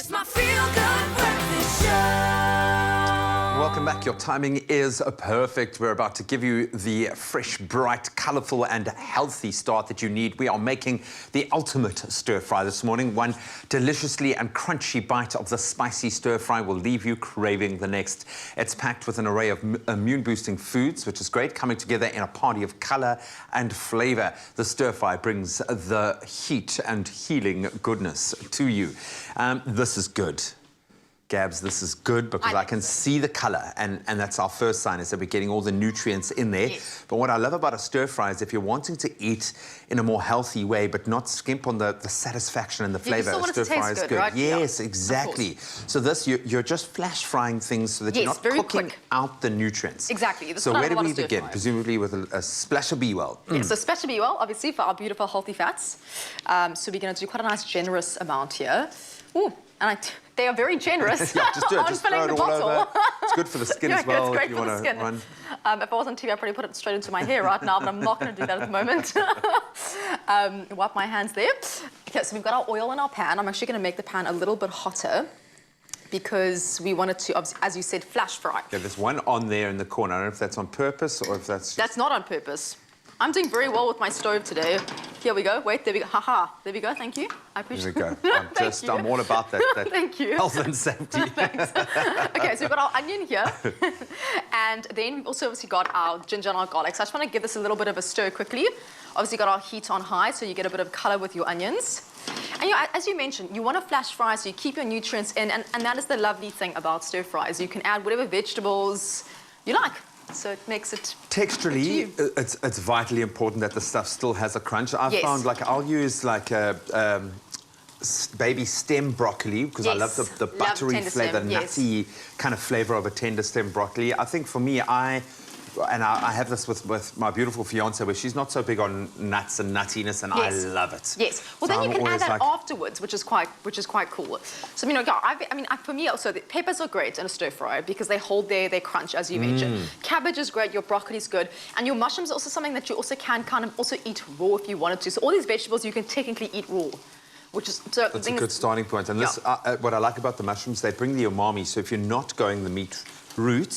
It's my feel-good breakfast show. Welcome back. Your timing is perfect. We're about to give you the fresh, bright, colourful and healthy start that you need. We are making the ultimate stir-fry this morning. One deliciously and crunchy bite of the spicy stir-fry will leave you craving the next. It's packed with an array of immune-boosting foods, which is great, coming together in a party of colour and flavour. The stir-fry brings the heat and healing goodness to you. This is good. Gabs, this is good because I can see the colour, and that's our first sign, is that we're getting all the nutrients in there. Yes. But what I love about a stir-fry is if you're wanting to eat in a more healthy way but not skimp on the satisfaction and the flavour, a stir-fry is good. Right? Yes, Yeah, exactly. So this, you're just flash-frying things so that you're not cooking out the nutrients. Exactly. So where do we begin? Presumably with a splash of BWELL. Yeah, so splash of BWELL, obviously, for our beautiful healthy fats. So we're going to do quite a nice generous amount here. Ooh, and they are very generous. Yeah, just do it. Just throw it all over. It's good for the skin as well. It's great if you for want the skin. to run. If I wasn't TV, I'd probably put it straight into my hair right now, but I'm not going to do that at the moment. Wipe my hands there. Okay, so we've got our oil in our pan. I'm actually going to make the pan a little bit hotter because we want it to, as you said, flash fry. Yeah, there's one on there in the corner. I don't know if that's on purpose or if that's... That's not on purpose. I'm doing very well with my stove today. Here we go. Wait, there we go. Haha. There we go. Thank you. I appreciate it. There we go. I'm all about that Thank you. health and safety. Thanks. Okay, so we've got our onion here. And then we've also obviously got our ginger and our garlic. So I just want to give this a little bit of a stir quickly. Obviously got our heat on high, so you get a bit of color with your onions. And as you mentioned, you want to flash fry so you keep your nutrients in. And that is the lovely thing about stir fries. You can add whatever vegetables you like. So it makes it... Texturally, it's vitally important that the stuff still has a crunch. I've found, like, I'll use, like, a baby stem broccoli because I love the buttery flavour, the nutty kind of flavour of a tender stem broccoli. I think for me, I have this with my beautiful fiancée where she's not so big on nuts and nuttiness, and I love it. Yes. Well, so then you can add that afterwards, which is quite cool. So, you know, for me also, the peppers are great in a stir fry because they hold their crunch, as you mentioned. Cabbage is great, your broccoli is good, and your mushrooms are also something that you also can kind of also eat raw if you wanted to. So all these vegetables you can technically eat raw. Which is, so that's a good starting point. And this, what I like about the mushrooms, they bring the umami. So if you're not going the meat route,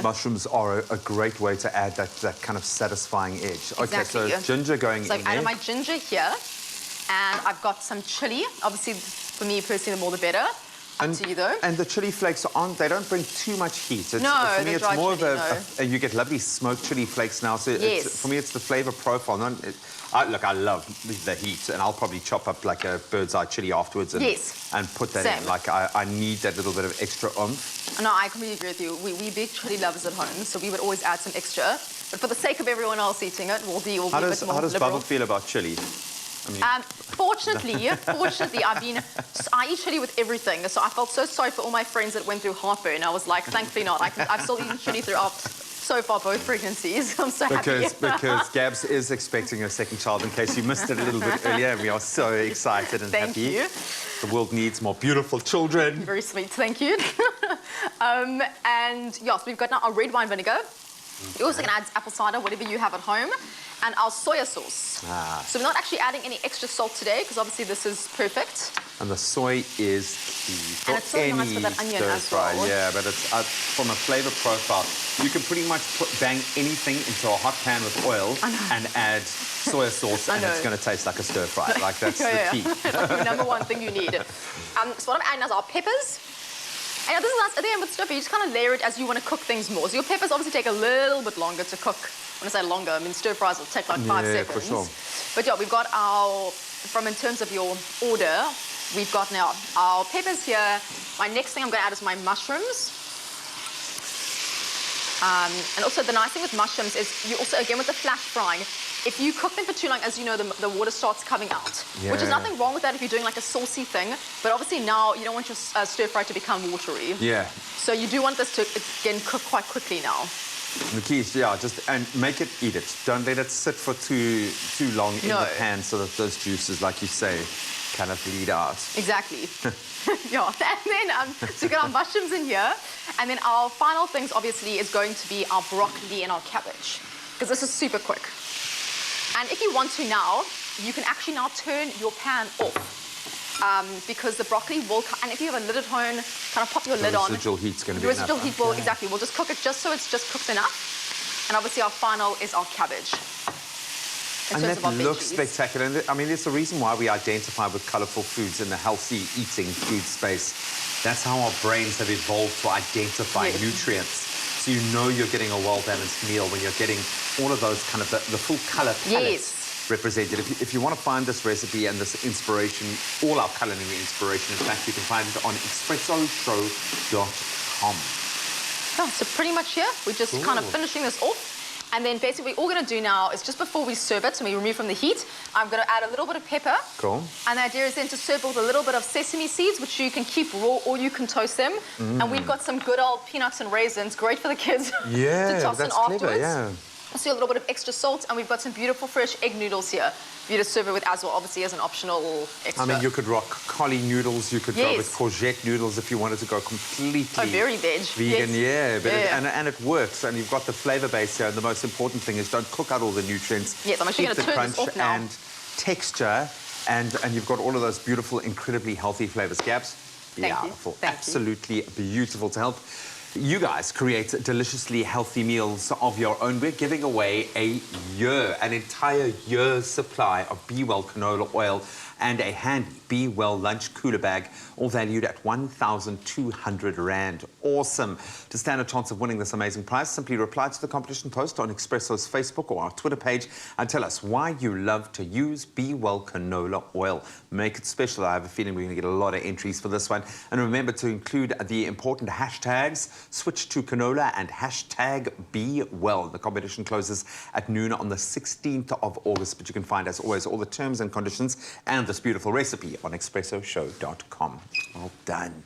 mushrooms are a great way to add that kind of satisfying edge. Okay, so ginger going in there. So I've added my ginger here, and I've got some chili. Obviously, for me personally, the more the better. Up to you though. And the chili flakes they don't bring too much heat. For me, it's more of you get lovely smoked chili flakes now. So for me, it's the flavour profile. Look, I love the heat, and I'll probably chop up like a bird's eye chili afterwards and put that in. Like I need that little bit of extra oomph. No, I completely agree with you. We big chili lovers at home, so we would always add some extra. But for the sake of everyone else eating it, we'll be a bit more liberal. How does Bubba feel about chili? Fortunately, I eat chili with everything. So I felt so sorry for all my friends that went through heartburn. I was like, thankfully not. I've still eaten chili throughout so far both pregnancies. I'm so happy. Because Gabs is expecting a second child, in case you missed it a little bit earlier. And we are so excited and happy. Thank you. The world needs more beautiful children. Very sweet, thank you. And yes, we've got now our red wine vinegar. You're also going to add apple cider, whatever you have at home, and our soya sauce. So we're not actually adding any extra salt today because obviously this is perfect. And the soy is key for and it's so nice with that onion as well. Yeah, but it's from a flavour profile. You can pretty much bang anything into a hot pan with oil and add soya sauce, and it's going to taste like a stir fry. Like that's the key. It's like the number one thing you need. So what I'm adding is our peppers. And this is nice. At the end with stir fry, you just kind of layer it as you want to cook things more. So your peppers obviously take a little bit longer to cook. When I say longer, I mean stir fries will take like 5 seconds. For sure. But yeah, we've got our, in terms of your order, we've got now our peppers here. My next thing I'm going to add is my mushrooms. And also the nice thing with mushrooms is you also, again with the flash frying, if you cook them for too long, as you know, the water starts coming out. Which is nothing wrong with that if you're doing like a saucy thing. But obviously now you don't want your stir fry to become watery. So you do want this to, again, cook quite quickly now. The key is, and make it, eat it. Don't let it sit for too long in the pan so that those juices, like you say, kind of lead out. Exactly. And then so we got our mushrooms in here. And then our final things, obviously, is going to be our broccoli and our cabbage. Because this is super quick. And if you want to now, you can actually now turn your pan off. because the broccoli will, and if you have a lid at home, kind of pop your lid on. Residual heat's going to The be residual enough. heat will, exactly, we'll just cook it just so it's just cooked enough. And obviously our final is our cabbage. And terms that of our looks veggies. spectacular. And I mean, there's a reason why we identify with colourful foods in the healthy eating food space. That's how our brains have evolved to identify Yes. nutrients. So you know you're getting a well-balanced meal when you're getting all of those kind of the full colour palettes represented. If you want to find this recipe and this inspiration, all our culinary inspiration, in fact, you can find it on espressoshow.com. Yeah, so pretty much here, we're just kind of finishing this off. And then basically all we're going to do now is just before we serve it, so we remove from the heat, I'm going to add a little bit of pepper. Cool. And the idea is then to serve with a little bit of sesame seeds, which you can keep raw or you can toast them. And we've got some good old peanuts and raisins, great for the kids to toss in that's afterwards. clever, yeah. So a little bit of extra salt, and we've got some beautiful fresh egg noodles here for you to serve it with as well, obviously as an optional extra. I mean, you could rock collie noodles, you could go with Yes. courgette noodles if you wanted to go completely very veg. vegan, Yes. but Yeah. and it works, and you've got the flavour base here, and the most important thing is don't cook out all the nutrients. Yes, I'm actually Keep gonna the turn this crunch off now. and texture, and you've got all of those beautiful, incredibly healthy flavours. Gabs, Thank you. beautiful, Thank you. absolutely beautiful to help you guys create deliciously healthy meals of your own. We're giving away an entire year's supply of BWELL canola oil and a handy BWELL lunch cooler bag, all valued at 1,200 Rand. Awesome. To stand a chance of winning this amazing prize, simply reply to the competition post on Expresso's Facebook or our Twitter page and tell us why you love to use BWELL canola oil. Make it special. I have a feeling we're going to get a lot of entries for this one. And remember to include the important hashtags, switch to canola and hashtag BWELL. The competition closes at noon on the 16th of August, but you can find, as always, all the terms and conditions and this beautiful recipe on espressoshow.com. Well done.